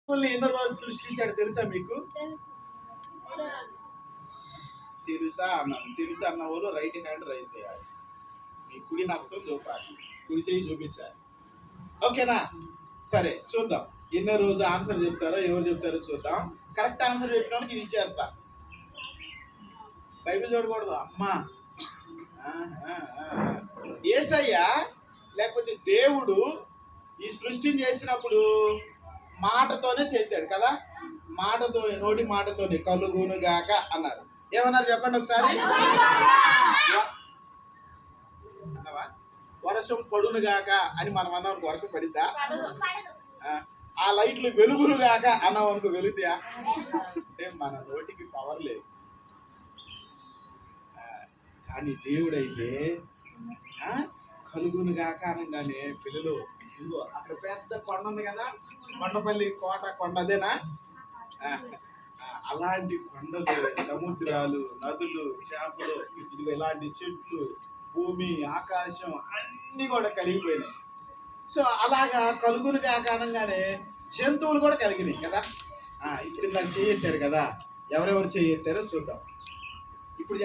ఎన్నో రోజులు సృష్టించాడు తెలుసా మీకు? తెలుసా అన్నాను. తెలుసా అన్న వాళ్ళు రైట్ హ్యాండ్ రైజ్ చేయాలి, మీ కుడి హస్తం చూపాలి, కుడి చేయి చూపించాలి. ఓకేనా? సరే చూద్దాం ఎన్నో రోజు ఆన్సర్ చెప్తారో ఎవరు చెప్తారో చూద్దాం. కరెక్ట్ ఆన్సర్ చెప్పడానికి ఇది ఇచ్చేస్తా. బైబిల్ చూడకూడదు అమ్మా. యేసయ్య లేకపోతే దేవుడు ఈ సృష్టిని చేసినప్పుడు మాటతోనే చేశాడు కదా. మాటతోనే, నోటి మాటతోనే కలుగును గాక అన్నారు. ఏమన్నారు చెప్పండి ఒకసారి. వర్షం పడును గాక అని మనం అన్నాం, వర్షం పడిద్దా? ఆ లైట్లు వెలుగును గాక అన్నాం అనుకో, వెలుగుతా? అంటే మన నోటికి పవర్ లేదు. కానీ దేవుడైతే కలుగును గాక అనగానే పిల్లలు, ఇదిగో అక్కడ పెద్ద కొండ ఉంది కదా, కొండపల్లి కోట కొండ అదేనా? అలాంటి కొండలు, సముద్రాలు, నదులు, చేపలు, ఇదిగో ఇలాంటి చెట్లు, భూమి, ఆకాశం అన్నీ కూడా కలిగిపోయినాయి. సో అలాగా కలుగును గాక అనగానే జంతువులు కూడా కలిగినాయి కదా. ఇప్పుడు నాకు చేయెత్తారు కదా, ఎవరెవరు చేయెత్తారో చూద్దాం. ఇప్పుడు